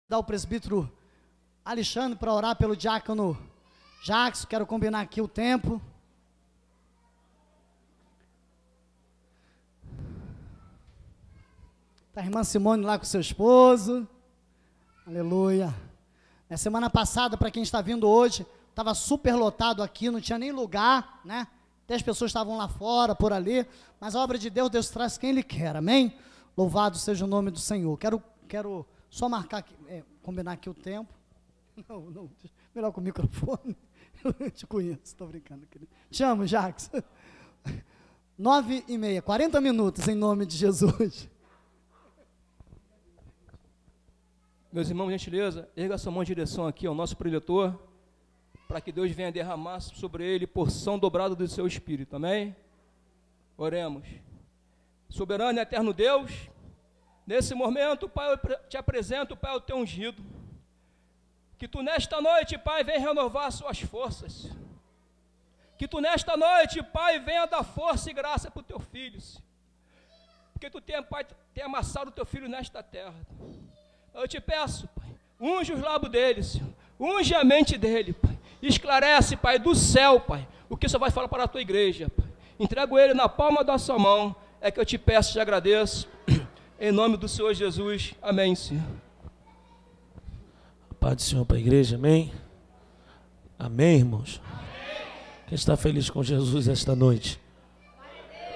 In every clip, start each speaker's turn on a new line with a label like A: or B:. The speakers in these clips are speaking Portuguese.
A: Dar o presbítero Alexandre para orar pelo diácono Jackson. Quero combinar aqui o tempo. Tá a irmã Simone lá com seu esposo. Aleluia. Na semana passada, para quem está vindo hoje, estava super lotado aqui, não tinha nem lugar, né? Até as pessoas estavam lá fora, por ali, mas a obra de Deus, Deus traz quem Ele quer, amém? Louvado seja o nome do Senhor. Quero só marcar aqui, combinar aqui o tempo. Não, melhor com o microfone. Eu te conheço, estou brincando, querido. Te amo, Jackson. 9h30, 40 minutos em nome de Jesus.
B: Meus irmãos, gentileza, erga sua mão em direção aqui ao nosso preletor, para que Deus venha derramar sobre ele porção dobrada do seu Espírito, amém? Oremos. Soberano e eterno Deus, nesse momento, Pai, eu te apresento, Pai, o teu ungido. Que tu nesta noite, Pai, venha renovar suas forças. Que tu nesta noite, Pai, venha dar força e graça para o teu filho. Porque tu tem, Pai, tem amassado o teu filho nesta terra. Eu te peço, Pai, unge os lábios dele, Senhor. Unge a mente dele, Pai. Esclarece, Pai, do céu, Pai, o que o Senhor vai falar para a tua igreja, Pai. Entrego ele na palma da sua mão. É que eu te peço e te agradeço. Em nome do Senhor Jesus. Amém, Senhor.
C: Paz do Senhor para a igreja, amém? Amém, irmãos? Amém. Quem está feliz com Jesus esta noite?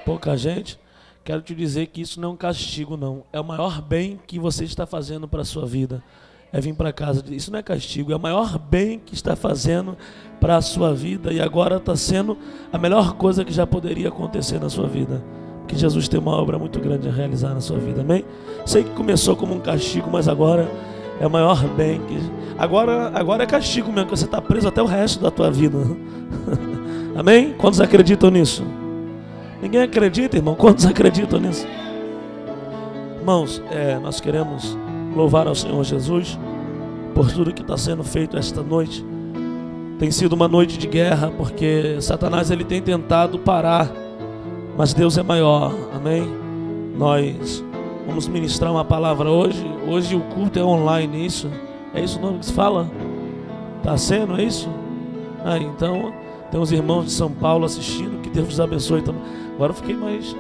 C: Pouca gente. Quero te dizer que isso não é um castigo, não. É o maior bem que você está fazendo para a sua vida. É vir para casa. Isso não é castigo, é o maior bem que está fazendo para a sua vida. E agora está sendo a melhor coisa que já poderia acontecer na sua vida. Porque Jesus tem uma obra muito grande a realizar na sua vida, amém? Sei que começou como um castigo, mas agora é o maior bem. Agora é castigo mesmo, que você está preso até o resto da tua vida. Amém? Quantos acreditam nisso? Ninguém acredita, irmão? Quantos acreditam nisso? Irmãos, nós queremos louvar ao Senhor Jesus por tudo que está sendo feito esta noite. Tem sido uma noite de guerra, porque Satanás ele tem tentado parar, mas Deus é maior, amém? Nós vamos ministrar uma palavra hoje. Hoje o culto é online, isso? É isso o nome que se fala? Está sendo, é isso? Então, tem os irmãos de São Paulo assistindo, que Deus os abençoe também. Agora eu fiquei mais...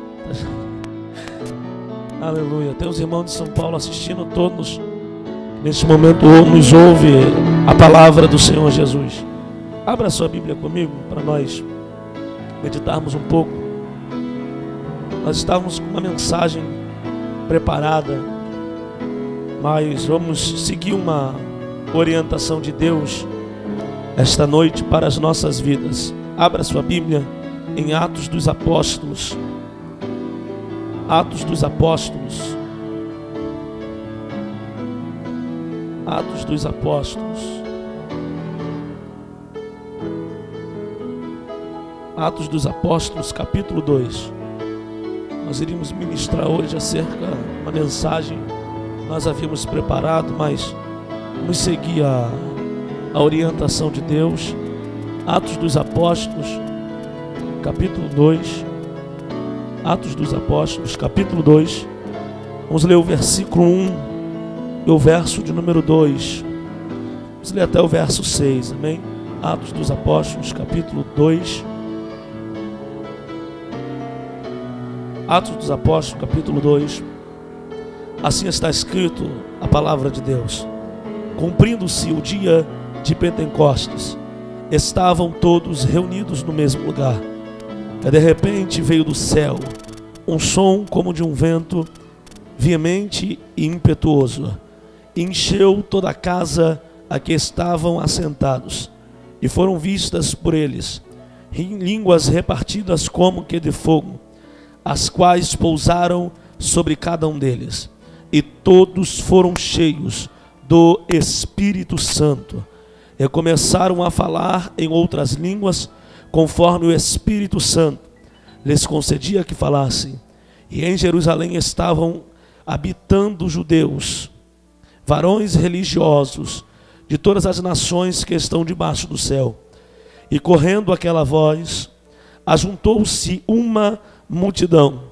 C: Aleluia. Tem os irmãos de São Paulo assistindo, todos neste momento nos ouve a palavra do Senhor Jesus. Abra sua Bíblia comigo para nós meditarmos um pouco. Nós estávamos com uma mensagem preparada, mas vamos seguir uma orientação de Deus esta noite para as nossas vidas. Abra sua Bíblia em Atos dos Apóstolos. Atos dos Apóstolos. Atos dos Apóstolos. Atos dos Apóstolos, capítulo 2. Nós iríamos ministrar hoje acerca de uma mensagem que nós havíamos preparado, mas vamos seguir a orientação de Deus. Atos dos Apóstolos, capítulo 2. Atos dos Apóstolos, capítulo 2. Vamos ler o versículo 1 e o verso de número 2. Vamos ler até o verso 6, amém? Atos dos Apóstolos, capítulo 2. Atos dos Apóstolos, capítulo 2. Assim está escrito a palavra de Deus. Cumprindo-se o dia de Pentecostes, estavam todos reunidos no mesmo lugar. E de repente veio do céu um som como de um vento veemente e impetuoso. Encheu toda a casa a que estavam assentados. E foram vistas por eles línguas repartidas como que de fogo, as quais pousaram sobre cada um deles. E todos foram cheios do Espírito Santo. E começaram a falar em outras línguas, conforme o Espírito Santo lhes concedia que falassem. E em Jerusalém estavam habitando judeus, varões religiosos, de todas as nações que estão debaixo do céu. E correndo aquela voz, ajuntou-se uma multidão,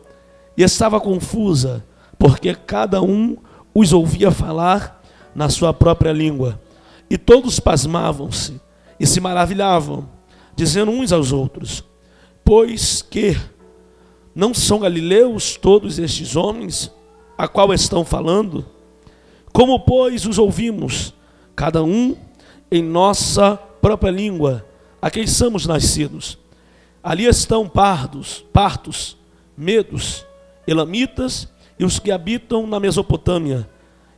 C: e estava confusa, porque cada um os ouvia falar na sua própria língua. E todos pasmavam-se e se maravilhavam, dizendo uns aos outros: pois que não são galileus todos estes homens a qual estão falando? Como, pois, os ouvimos, cada um em nossa própria língua, a quem somos nascidos? Ali estão partos, medos, elamitas e os que habitam na Mesopotâmia,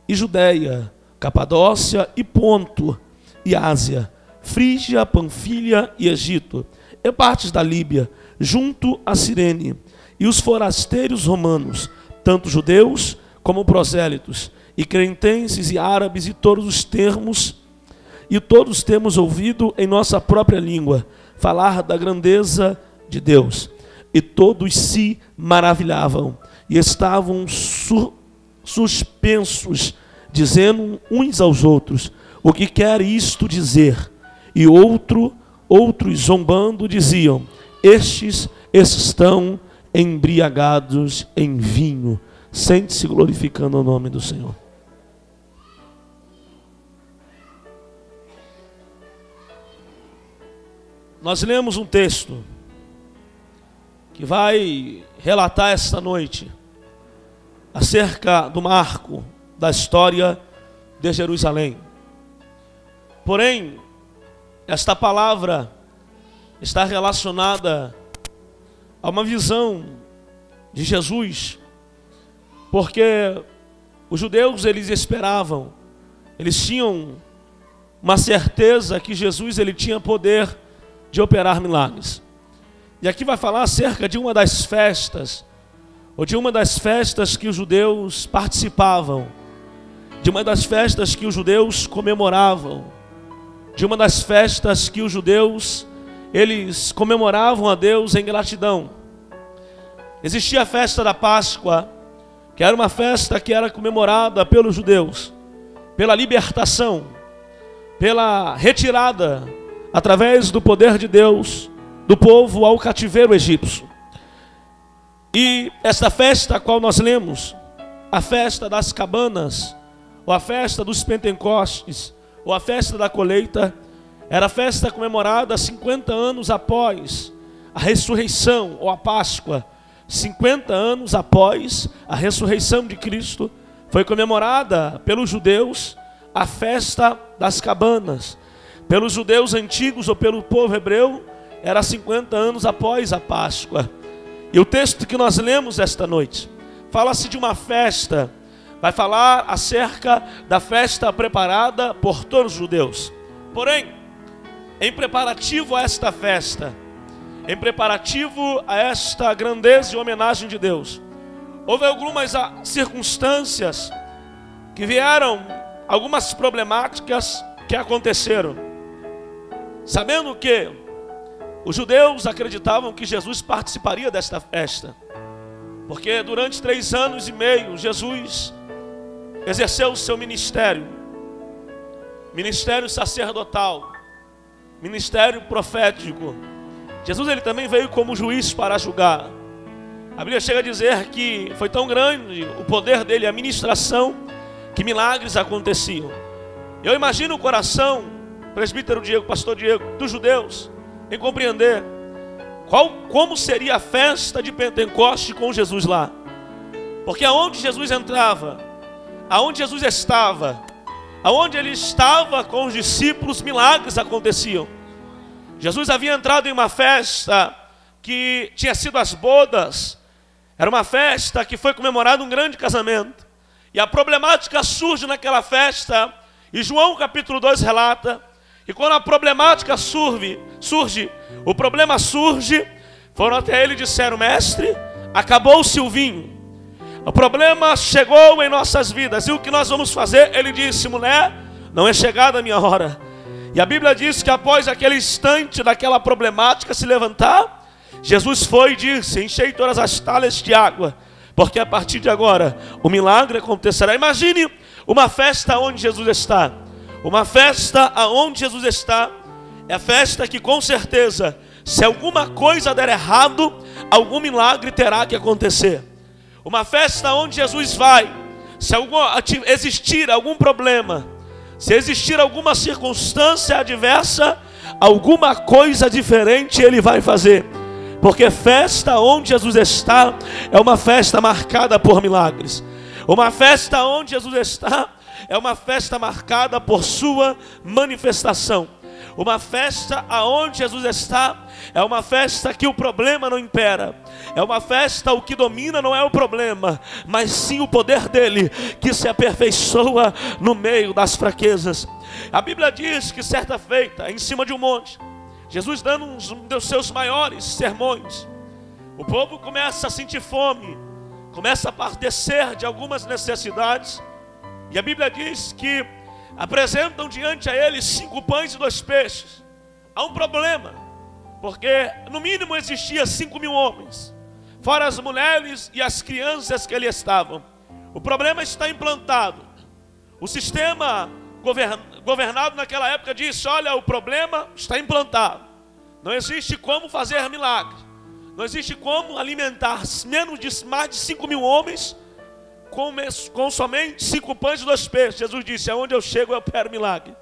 C: e Judéia, Capadócia e Ponto, e Ásia, Frígia, Panfilha e Egito, e partes da Líbia, junto a Cirene, e os forasteiros romanos, tanto judeus como prosélitos, e cretenses e árabes, e todos temos ouvido em nossa própria língua falar da grandeza de Deus. E todos se maravilhavam e estavam suspensos, dizendo uns aos outros: o que quer isto dizer? E outros zombando diziam: estes estão embriagados em vinho. Sente-se glorificando o nome do Senhor. Nós lemos um texto que vai relatar esta noite acerca do marco da história de Jerusalém. Porém, esta palavra está relacionada a uma visão de Jesus, porque os judeus, eles esperavam, eles tinham uma certeza que Jesus, ele tinha poder de operar milagres. E aqui vai falar acerca de uma das festas, ou de uma das festas que os judeus participavam, de uma das festas que os judeus comemoravam, de uma das festas que os judeus, eles comemoravam a Deus em gratidão. Existia a festa da Páscoa, que era uma festa que era comemorada pelos judeus, pela libertação, pela retirada, através do poder de Deus, do povo ao cativeiro egípcio. E esta festa a qual nós lemos, a festa das cabanas, ou a festa dos Pentecostes, ou a festa da colheita, era a festa comemorada 50 anos após a ressurreição, ou a Páscoa. 50 anos após a ressurreição de Cristo, foi comemorada pelos judeus a festa das cabanas. Pelos judeus antigos ou pelo povo hebreu, era 50 anos após a Páscoa. E o texto que nós lemos esta noite, fala-se de uma festa, vai falar acerca da festa preparada por todos os judeus. Porém, em preparativo a esta festa, em preparativo a esta grandeza e homenagem de Deus, houve algumas circunstâncias que vieram, algumas problemáticas que aconteceram. Sabendo que os judeus acreditavam que Jesus participaria desta festa, porque durante 3 anos e meio Jesus exerceu o seu ministério sacerdotal, ministério profético. Jesus, ele também veio como juiz para julgar. A Bíblia chega a dizer que foi tão grande o poder dele, a ministração, que milagres aconteciam. Eu imagino o coração, presbítero Diego, pastor Diego, dos judeus, em compreender como seria a festa de Pentecoste com Jesus lá. Porque aonde Jesus entrava, aonde Jesus estava, aonde ele estava com os discípulos, milagres aconteciam. Jesus havia entrado em uma festa que tinha sido as bodas, era uma festa que foi comemorado um grande casamento. E a problemática surge naquela festa, e João capítulo 2 relata, e quando a problemática surge, o problema surge, foram até ele e disseram: mestre, acabou-se o vinho, o problema chegou em nossas vidas, e o que nós vamos fazer? Ele disse: mulher, não é chegada a minha hora. E a Bíblia diz que após aquele instante daquela problemática se levantar, Jesus foi e disse: enchei todas as talhas de água, porque a partir de agora o milagre acontecerá. Imagine uma festa onde Jesus está. Uma festa aonde Jesus está é a festa que com certeza, se alguma coisa der errado, algum milagre terá que acontecer. Uma festa onde Jesus vai, Se existir algum problema, se existir alguma circunstância adversa, alguma coisa diferente Ele vai fazer. Porque festa onde Jesus está é uma festa marcada por milagres. Uma festa onde Jesus está é uma festa marcada por sua manifestação. Uma festa aonde Jesus está é uma festa que o problema não impera. É uma festa, o que domina não é o problema, mas sim o poder dele, que se aperfeiçoa no meio das fraquezas. A Bíblia diz que certa feita, em cima de um monte, Jesus dando um dos seus maiores sermões, o povo começa a sentir fome, começa a padecer de algumas necessidades, e a Bíblia diz que apresentam diante a ele 5 pães e 2 peixes. Há um problema, porque no mínimo existia 5.000 homens, fora as mulheres e as crianças que ali estavam. O problema está implantado. O sistema governado naquela época disse: olha, o problema está implantado. Não existe como fazer milagre. Não existe como alimentar mais de 5.000 homens com somente 5 pães e 2 peixes. Jesus disse: aonde eu chego eu opero milagre.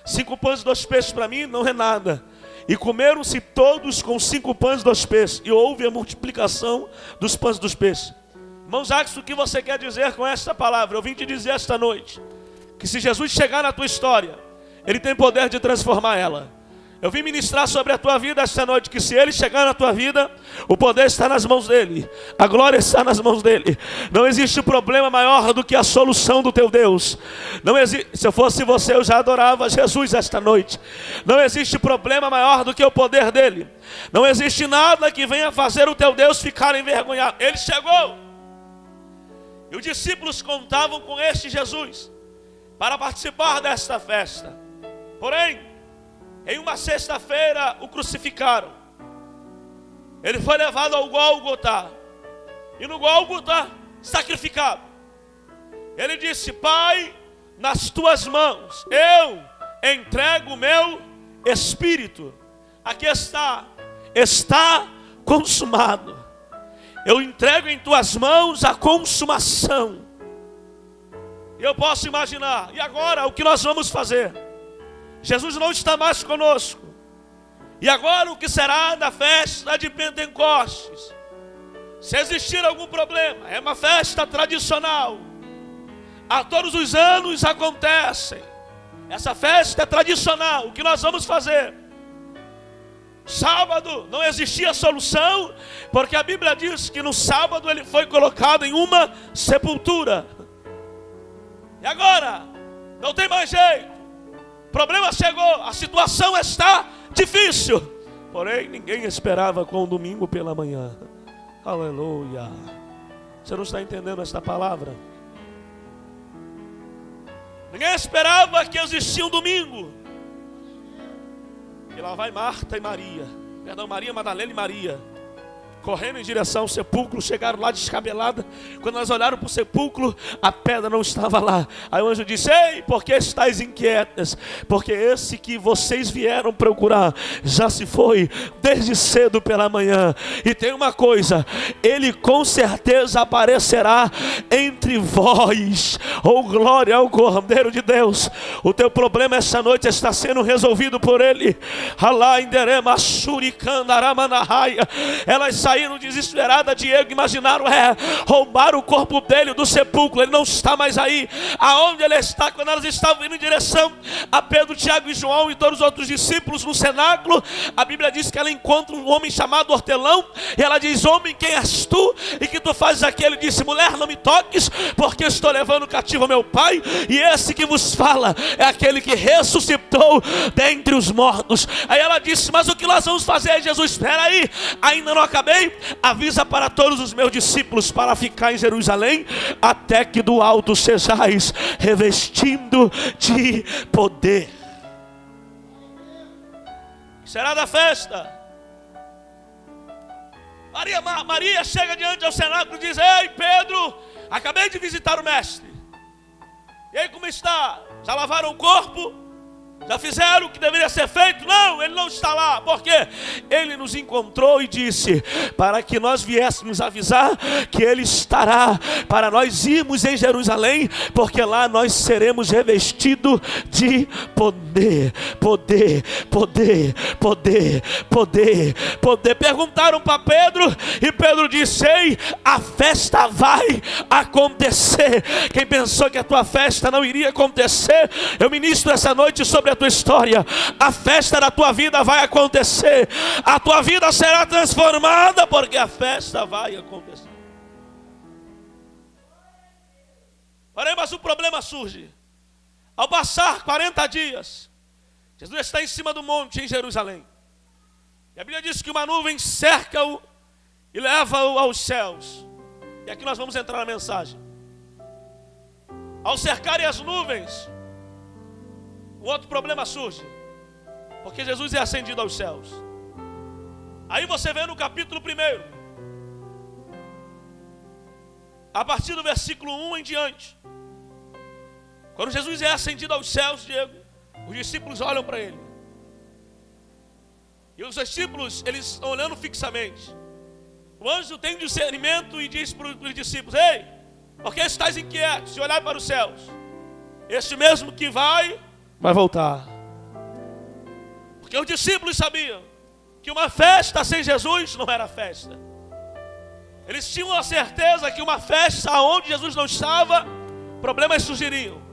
C: 5 pães e 2 peixes para mim não é nada. E comeram-se todos com 5 pães e 2 peixes. E houve a multiplicação dos pães e dos peixes. Irmão Jacques, o que você quer dizer com esta palavra? Eu vim te dizer esta noite que se Jesus chegar na tua história, Ele tem poder de transformar ela. Eu vim ministrar sobre a tua vida esta noite, que se Ele chegar na tua vida, o poder está nas mãos dEle, a glória está nas mãos dEle. Não existe problema maior do que a solução do teu Deus. Não existe, se eu fosse você, eu já adorava Jesus esta noite. Não existe problema maior do que o poder dEle. Não existe nada que venha fazer o teu Deus ficar envergonhado. Ele chegou, e os discípulos contavam com este Jesus para participar desta festa. Porém, em uma sexta-feira o crucificaram. Ele foi levado ao Gólgota, e no Gólgota sacrificado. Ele disse: Pai, nas tuas mãos eu entrego o meu espírito. Aqui está consumado. Eu entrego em tuas mãos a consumação. Eu posso imaginar, e agora o que nós vamos fazer? Jesus não está mais conosco. E agora o que será da festa de Pentecostes? Se existir algum problema, é uma festa tradicional. A todos os anos acontecem. Essa festa é tradicional. O que nós vamos fazer? Sábado não existia solução, porque a Bíblia diz que no sábado ele foi colocado em uma sepultura. E agora? Não tem mais jeito. O problema chegou, a situação está difícil. Porém, ninguém esperava com o domingo pela manhã. Aleluia. Você não está entendendo esta palavra? Ninguém esperava que existia um domingo. E lá vai Marta e Maria. Perdão, Maria Madalena e Maria, correndo em direção ao sepulcro, chegaram lá descabelada. Quando elas olharam para o sepulcro, a pedra não estava lá. Aí o anjo disse: ei, por que estáis inquietas? Porque esse que vocês vieram procurar já se foi desde cedo pela manhã. E tem uma coisa, ele com certeza aparecerá entre vós. Oh, glória ao Cordeiro de Deus. O teu problema esta noite está sendo resolvido por ele. Elas saíram desesperadas, Diego, imaginaram roubar o corpo dele do sepulcro. Ele não está mais aí. Aonde ele está? Quando elas estavam indo em direção a Pedro, Tiago e João e todos os outros discípulos no cenáculo, a Bíblia diz que ela encontra um homem chamado Hortelão, e ela diz: homem, quem és tu? E que tu fazes aqui? Ele disse: mulher, não me toques, porque estou levando cativo meu pai, e esse que vos fala é aquele que ressuscitou dentre os mortos. Aí ela disse: mas o que nós vamos fazer, Jesus? Espera aí, ainda não acabei. Avisa para todos os meus discípulos para ficar em Jerusalém, até que do alto sejais revestindo de poder. Será da festa. Maria chega diante ao cenáculo e diz: ei, Pedro, acabei de visitar o mestre. E aí, como está? Já lavaram o corpo? Já fizeram o que deveria ser feito? Não, ele não está lá. Por quê? Ele nos encontrou e disse para que nós viéssemos avisar que ele estará, para nós irmos em Jerusalém, porque lá nós seremos revestidos de poder. Poder, poder, poder, poder, poder. Perguntaram para Pedro e Pedro disse: ei, a festa vai acontecer. Quem pensou que a tua festa não iria acontecer, eu ministro essa noite sobre a tua história. A festa da tua vida vai acontecer. A tua vida será transformada, porque a festa vai acontecer. Porém, mas o problema surge. Ao passar 40 dias, Jesus está em cima do monte em Jerusalém. E a Bíblia diz que uma nuvem cerca-o e leva-o aos céus. E aqui nós vamos entrar na mensagem. Ao cercarem as nuvens, um outro problema surge, porque Jesus é ascendido aos céus. Aí você vê no capítulo 1, a partir do versículo 1 em diante, quando Jesus é ascendido aos céus, Diego, os discípulos olham para ele. E os discípulos, eles estão olhando fixamente. O anjo tem discernimento e diz para os discípulos: ei, por que estáis inquietos? Se olhar para os céus, este mesmo que vai voltar. Porque os discípulos sabiam que uma festa sem Jesus não era festa. Eles tinham a certeza que uma festa onde Jesus não estava, problemas surgiriam.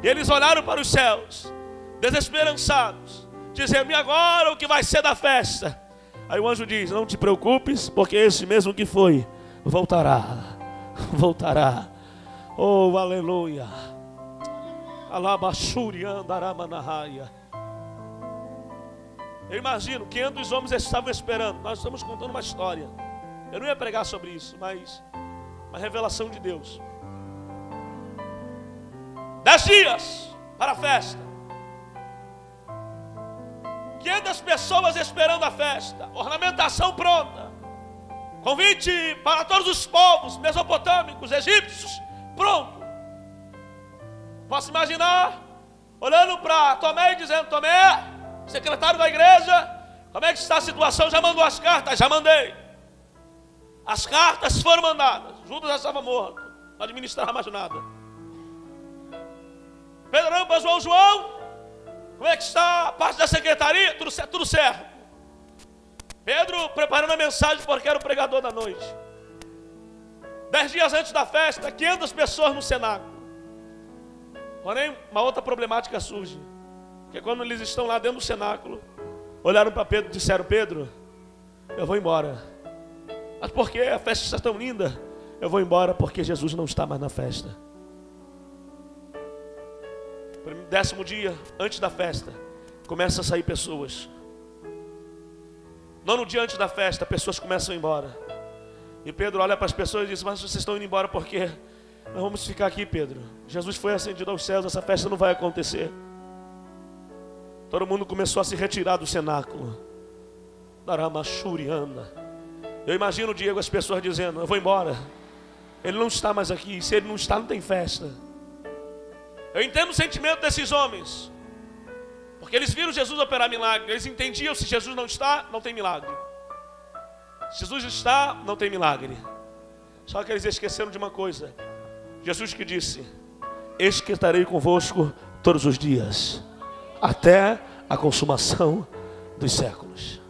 C: E eles olharam para os céus, desesperançados, dizendo: e agora o que vai ser da festa? Aí o anjo diz: não te preocupes, porque esse mesmo que foi, voltará. Voltará. Oh, aleluia. Eu imagino que os homens estavam esperando. Nós estamos contando uma história. Eu não ia pregar sobre isso, mas uma revelação de Deus. 10 dias para a festa. 500 pessoas esperando a festa. Ornamentação pronta. Convite para todos os povos mesopotâmicos, egípcios, pronto. Posso imaginar, olhando para Tomé e dizendo: Tomé, secretário da igreja, como é que está a situação? Já mandou as cartas? Já mandei. As cartas foram mandadas. Judas já estava morto, não administrava mais nada. Pedrão para João, como é que está a parte da secretaria? Tudo certo. Pedro preparando a mensagem porque era o pregador da noite. 10 dias antes da festa, 500 pessoas no cenáculo. Porém, uma outra problemática surge. Porque quando eles estão lá dentro do cenáculo, olharam para Pedro e disseram: Pedro, eu vou embora. Mas por que a festa está tão linda? Eu vou embora porque Jesus não está mais na festa. 10º dia, antes da festa, começam a sair pessoas. 9º dia antes da festa, pessoas começam a ir embora. E Pedro olha para as pessoas e diz: mas vocês estão indo embora por quê? Nós vamos ficar aqui, Pedro. Jesus foi ascendido aos céus, essa festa não vai acontecer. Todo mundo começou a se retirar do cenáculo. Eu imagino, Diego, as pessoas dizendo: eu vou embora. Ele não está mais aqui. Se ele não está, não tem festa. Eu entendo o sentimento desses homens, porque eles viram Jesus operar milagre. Eles entendiam: se Jesus não está, não tem milagre. Se Jesus está, não tem milagre. Só que eles esqueceram de uma coisa. Jesus que disse: eis que estarei convosco todos os dias, até a consumação dos séculos.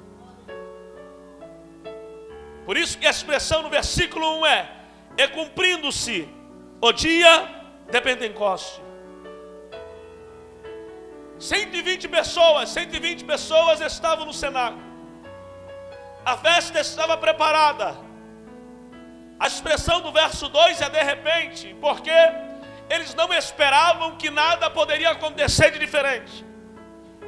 C: Por isso que a expressão no versículo 1 é cumprindo-se o dia de Pentecoste. 120 pessoas estavam no cenáculo. A festa estava preparada. A expressão do verso 2 é de repente, porque eles não esperavam que nada poderia acontecer de diferente.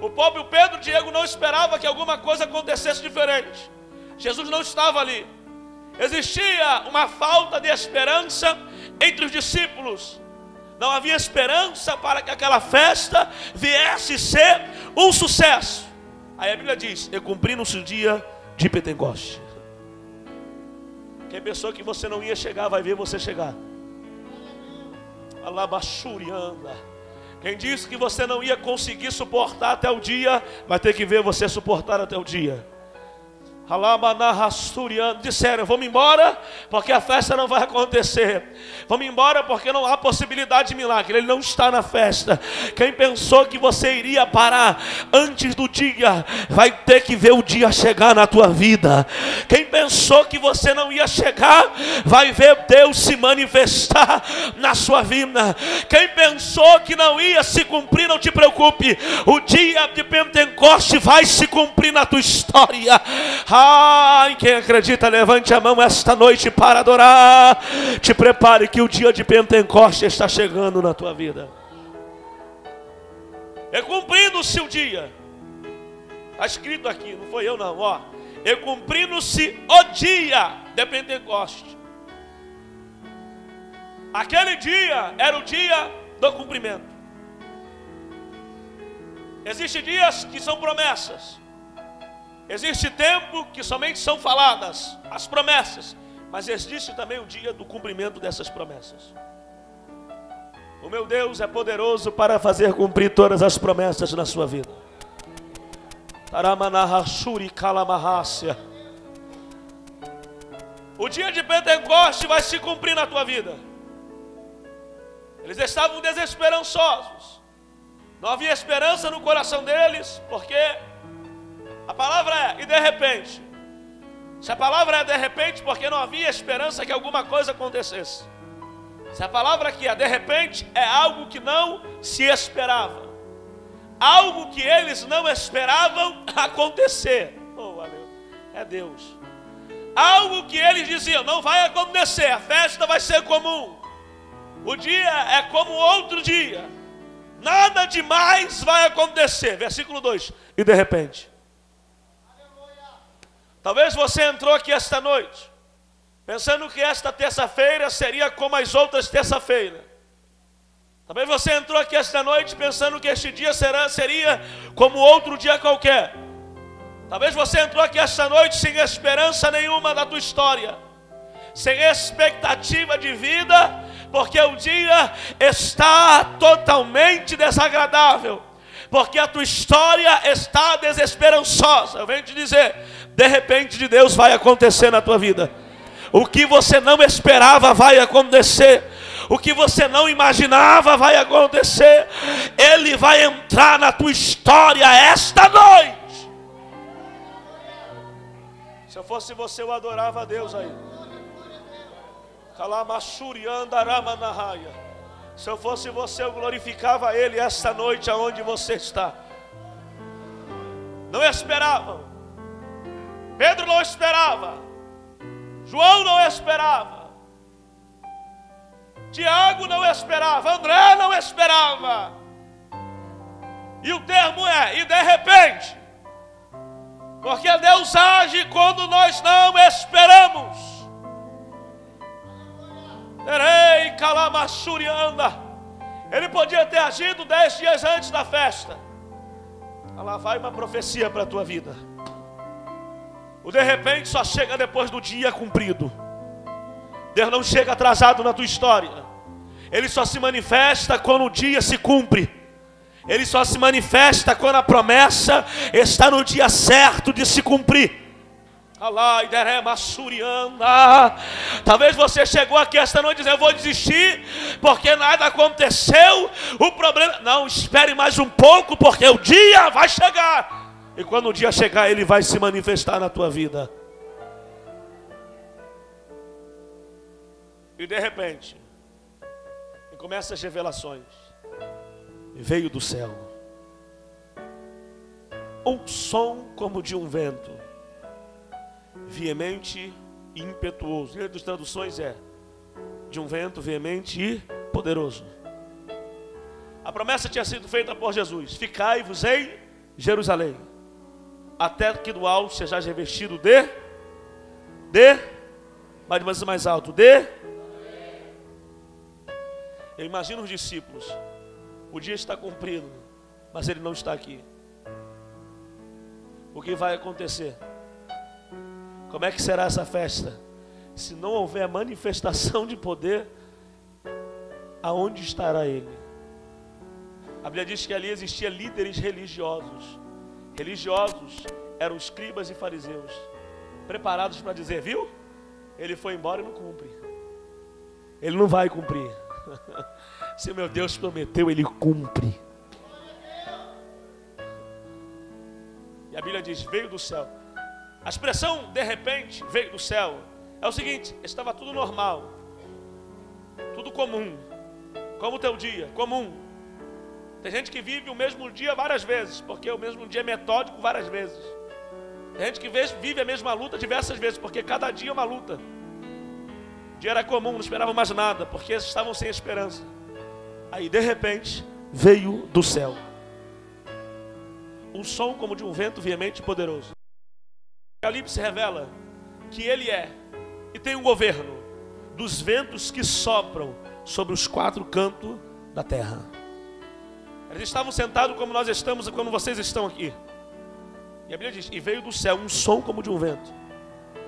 C: O próprio Pedro, Diego, não esperava que alguma coisa acontecesse diferente. Jesus não estava ali. Existia uma falta de esperança entre os discípulos. Não havia esperança para que aquela festa viesse ser um sucesso. Aí a Bíblia diz: e cumprindo-se o dia de Pentecoste. Quem pensou que você não ia chegar, vai ver você chegar. Alabaxurianda. Quem disse que você não ia conseguir suportar até o dia, vai ter que ver você suportar até o dia. Disseram, vamos embora porque a festa não vai acontecer. Vamos embora porque não há possibilidade de milagre. Ele não está na festa. Quem pensou que você iria parar antes do dia, vai ter que ver o dia chegar na tua vida. Quem pensou que você não ia chegar, vai ver Deus se manifestar na sua vida. Quem pensou que não ia se cumprir, não te preocupe. O dia de Pentecoste vai se cumprir na tua história. Quem acredita, levante a mão esta noite para adorar. Te prepare que o dia de Pentecoste está chegando na tua vida. É cumprindo-se o dia. Está escrito aqui, não foi eu não, ó. É cumprindo-se o dia de Pentecoste. Aquele dia era o dia do cumprimento. Existem dias que são promessas. Existe tempo que somente são faladas as promessas, mas existe também o dia do cumprimento dessas promessas. O meu Deus é poderoso para fazer cumprir todas as promessas na sua vida. O dia de Pentecoste vai se cumprir na tua vida. Eles estavam desesperançosos. Não havia esperança no coração deles, porque a palavra é, e de repente. Se a palavra é de repente, porque não havia esperança que alguma coisa acontecesse. Se a palavra aqui é de repente, é algo que não se esperava. Algo que eles não esperavam acontecer. Oh, aleluia. É Deus. Algo que eles diziam, não vai acontecer, a festa vai ser comum. O dia é como outro dia. Nada demais vai acontecer. Versículo 2. E de repente. Talvez você entrou aqui esta noite pensando que esta terça-feira seria como as outras terça-feiras. Talvez você entrou aqui esta noite pensando que este dia seria como outro dia qualquer. Talvez você entrou aqui esta noite sem esperança nenhuma da tua história, sem expectativa de vida, porque o dia está totalmente desagradável, porque a tua história está desesperançosa. Eu venho te dizer, de repente de Deus vai acontecer na tua vida. O que você não esperava vai acontecer. O que você não imaginava vai acontecer. Ele vai entrar na tua história esta noite. Se eu fosse você, eu adorava a Deus aí. Se eu fosse você, eu glorificava Ele esta noite aonde você está. Não esperavam. Pedro não esperava. João não esperava. Tiago não esperava. André não esperava. E o termo é, e de repente. Porque Deus age quando nós não esperamos. Terei calamassurianda. Ele podia ter agido 10 dias antes da festa. Lá vai uma profecia para a tua vida. O de repente só chega depois do dia cumprido. Deus não chega atrasado na tua história. Ele só se manifesta quando o dia se cumpre. Ele só se manifesta quando a promessa está no dia certo de se cumprir. Talvez você chegou aqui esta noite dizendo, eu vou desistir porque nada aconteceu. O problema, não, espere mais um pouco porque o dia vai chegar. E quando o dia chegar, ele vai se manifestar na tua vida. E de repente, começam as revelações. Veio do céu um som como de um vento, veemente e impetuoso. A das traduções é de um vento veemente e poderoso. A promessa tinha sido feita por Jesus: ficai-vos em Jerusalém, até que do alto sejais revestido mais alto, Eu imagino os discípulos. O dia está cumprido, mas ele não está aqui. O que vai acontecer? Como é que será essa festa? Se não houver manifestação de poder, aonde estará ele? A Bíblia diz que ali existia líderes religiosos. Religiosos eram escribas e fariseus, preparados para dizer, viu? Ele foi embora e não cumpre. Ele não vai cumprir. Se meu Deus prometeu, Ele cumpre. E a Bíblia diz, veio do céu. A expressão, de repente, veio do céu, é o seguinte, estava tudo normal, tudo comum, como o teu dia, comum. Tem gente que vive o mesmo dia várias vezes, porque o mesmo dia é metódico várias vezes. Tem gente que vive a mesma luta diversas vezes, porque cada dia é uma luta. O dia era comum, não esperavam mais nada, porque estavam sem esperança. Aí, de repente, veio do céu um som como de um vento veemente e poderoso. O Apocalipse revela que Ele é e tem um governo dos ventos que sopram sobre os 4 cantos da terra. Eles estavam sentados como nós estamos e como vocês estão aqui. E a Bíblia diz, e veio do céu um som como de um vento.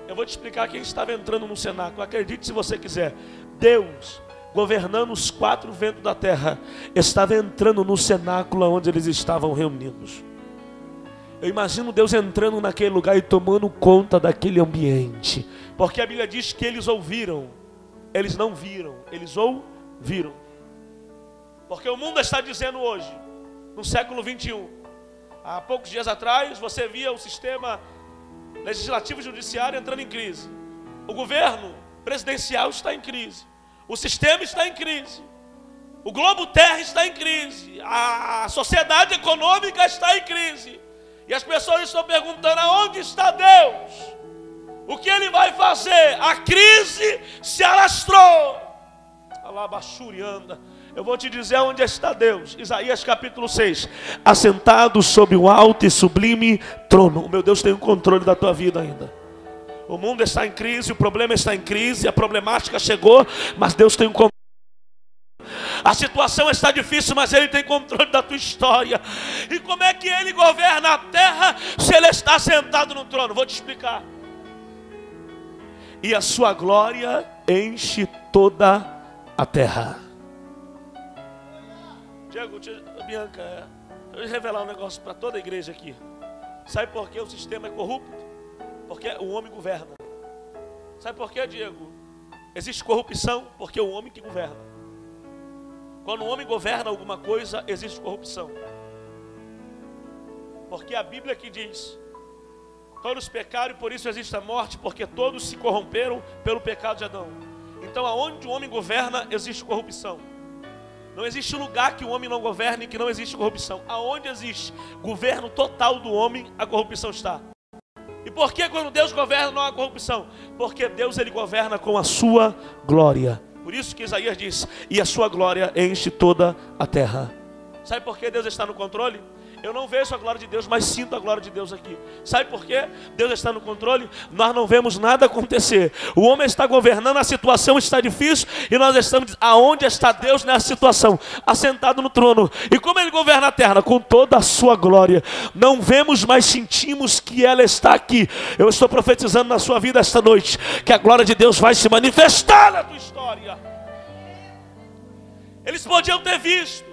C: Eu vou te explicar quem estava entrando no cenáculo. Acredite se você quiser. Deus, governando os 4 ventos da terra, estava entrando no cenáculo onde eles estavam reunidos. Eu imagino Deus entrando naquele lugar e tomando conta daquele ambiente. Porque a Bíblia diz que eles ouviram. Eles não viram, eles ouviram. Porque o mundo está dizendo hoje, no século 21. Há poucos dias atrás, você via o sistema legislativo e judiciário entrando em crise. O governo presidencial está em crise. O sistema está em crise. O globo terra está em crise. A sociedade econômica está em crise. E as pessoas estão perguntando, aonde está Deus? O que Ele vai fazer? A crise se alastrou. Alabaxurianda. Eu vou te dizer onde está Deus. Isaías capítulo 6. Assentado sobre o alto e sublime trono. O meu Deus tem o controle da tua vida ainda. O mundo está em crise, o problema está em crise, a problemática chegou, mas Deus tem o controle. A situação está difícil, mas Ele tem controle da tua história. E como é que Ele governa a terra se Ele está sentado no trono? Vou te explicar. E a sua glória enche toda a terra. Diego, Bianca, eu vou revelar um negócio para toda a igreja aqui. Sabe por que o sistema é corrupto? Porque o homem governa. Sabe por que, Diego? Existe corrupção porque é o homem que governa. Quando o homem governa alguma coisa, existe corrupção. Porque a Bíblia que diz, todos pecaram e por isso existe a morte, porque todos se corromperam pelo pecado de Adão. Então aonde o homem governa, existe corrupção. Não existe lugar que o homem não governe que não existe corrupção. Aonde existe governo total do homem, a corrupção está. E por que quando Deus governa não há corrupção? Porque Deus Ele governa com a sua glória. Por isso que Isaías diz, e a sua glória enche toda a terra. Sabe por que Deus está no controle? Eu não vejo a glória de Deus, mas sinto a glória de Deus aqui. Sabe por quê? Deus está no controle, nós não vemos nada acontecer. O homem está governando, a situação está difícil e nós estamos, aonde está Deus nessa situação? Assentado no trono. E como Ele governa a terra? Com toda a sua glória. Não vemos, mas sentimos que ela está aqui. Eu estou profetizando na sua vida esta noite, que a glória de Deus vai se manifestar na tua história. Eles podiam ter visto.